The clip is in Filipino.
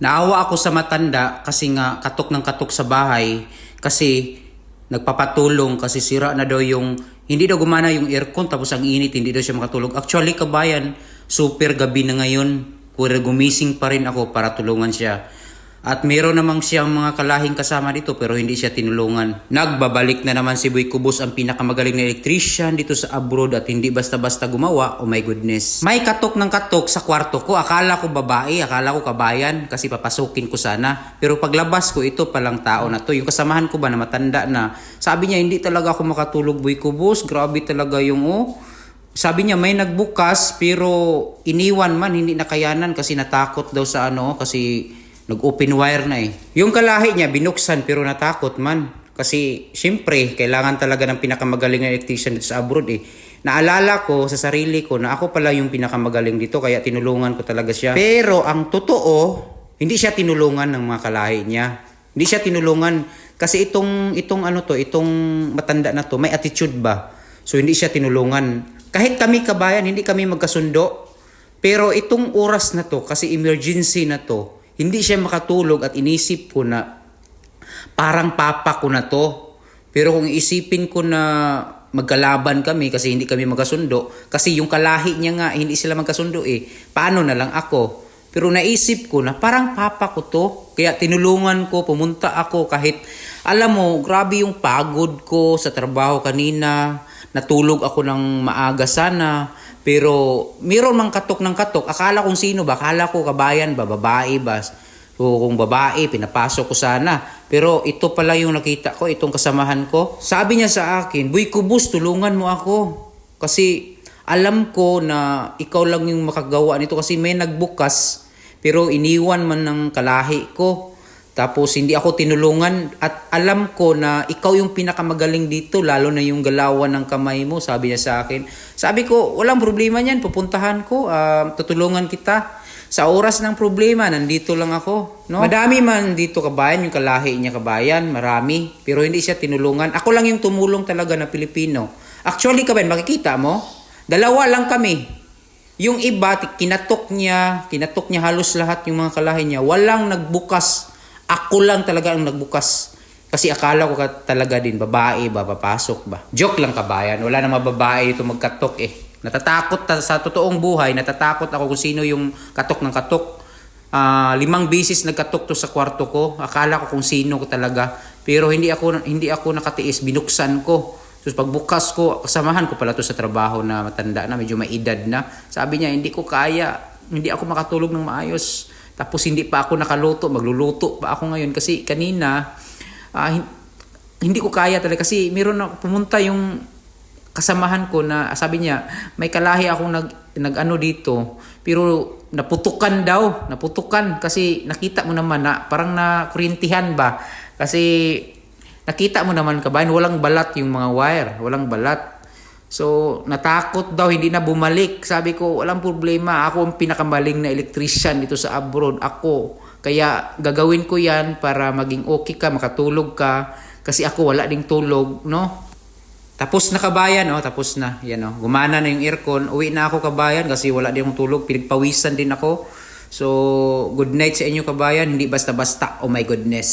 Naawa ako sa matanda kasi nga katok ng katok sa bahay kasi nagpapatulong kasi sira na daw yung hindi daw gumana yung aircon tapos ang init hindi daw siya makatulog. Actually kabayan, super gabi na ngayon. Kung gumising pa rin ako para tulungan siya. At meron namang siyang mga kalahing kasama dito pero hindi siya tinulungan. Nagbabalik na naman si Boy Kubos, ang pinakamagaling na electrician dito sa abroad at hindi basta-basta gumawa. Oh my goodness. May katok ng katok sa kwarto ko. Akala ko babae, akala ko kabayan kasi papasukin ko sana. Pero paglabas ko, ito palang tao na to. Yung kasamahan ko ba na matanda na. Sabi niya, hindi talaga ako makatulog Boy Kubos. Grabe talaga yung Sabi niya may nagbukas pero iniwan man, hindi nakayanan kasi natakot daw sa kasi nag-open wire na eh. Yung kalahi niya binuksan pero natakot man. Kasi siyempre, kailangan talaga ng pinakamagaling na electrician dito sa abroad eh. Naalala ko sa sarili ko na ako pala yung pinakamagaling dito kaya tinulungan ko talaga siya. Pero ang totoo, hindi siya tinulungan ng mga kalahi niya. Hindi siya tinulungan kasi itong matanda na to, may attitude ba? So hindi siya tinulungan. Kahit kami kabayan, hindi kami magkasundo. Pero itong oras na to, kasi emergency na to, hindi siya makatulog at inisip ko na parang papa ko na to. Pero kung isipin ko na magkalaban kami kasi hindi kami magkasundo, kasi yung kalahi niya nga hindi sila magkasundo eh, paano na lang ako? Pero naisip ko na parang papa ko to, kaya tinulungan ko, pumunta ako kahit alam mo, grabe yung pagod ko sa trabaho kanina, natulog ako ng maaga sana. Pero mayroon mang katok ng katok. Akala kong sino ba? Akala ko kabayan ba? Babae ba? So kung babae, pinapasok ko sana. Pero ito pala yung nakita ko, itong kasamahan ko. Sabi niya sa akin, Boy Kubos, tulungan mo ako. Kasi alam ko na ikaw lang yung makagawa nito. Kasi may nagbukas, pero iniwan man ng kalahi ko. Tapos hindi ako tinulungan at alam ko na ikaw yung pinakamagaling dito lalo na yung galawan ng kamay mo, sabi niya sa akin. Sabi ko, walang problema niyan, pupuntahan ko, tutulungan kita. Sa oras ng problema, nandito lang ako. No? Madami man dito kabayan, yung kalahi niya kabayan, marami. Pero hindi siya tinulungan. Ako lang yung tumulong talaga na Pilipino. Actually kabayan, makikita mo, dalawa lang kami. Yung iba, kinatok niya halos lahat yung mga kalahi niya. Walang nagbukas. Ako lang talaga ang nagbukas. Kasi akala ko talaga din, babae ba, papasok ba. Joke lang kabayan, wala namang babae ito magkatok eh. Natatakot sa totoong buhay, natatakot ako kung sino yung katok ng katok. 5 beses nagkatok to sa kwarto ko. Akala ko kung sino ko talaga. Pero hindi ako nakatiis, binuksan ko. So pagbukas ko, kasamahan ko pala to sa trabaho na matanda na, medyo may edad na. Sabi niya, hindi ko kaya, hindi ako makatulog ng maayos. Tapos hindi pa ako nakaluto, magluluto pa ako ngayon kasi kanina hindi ko kaya talaga kasi meron na pumunta yung kasamahan ko na sabi niya may kalahi akong nag dito pero naputukan kasi nakita mo naman na parang nakurintihan ba kasi nakita mo naman kabayan walang balat yung mga wire, walang balat. So, natakot daw, hindi na bumalik. Sabi ko, walang problema. Ako ang pinakamaling na electrician dito sa abroad. Ako. Kaya gagawin ko yan para maging okay ka, makatulog ka. Kasi ako wala ding tulog, no? Tapos na kabayan, tapos na. Yan, gumana na yung aircon. Uwi na ako kabayan kasi wala din akong tulog. Pinagpawisan din ako. So, good night sa inyo kabayan. Hindi basta-basta. Oh my goodness.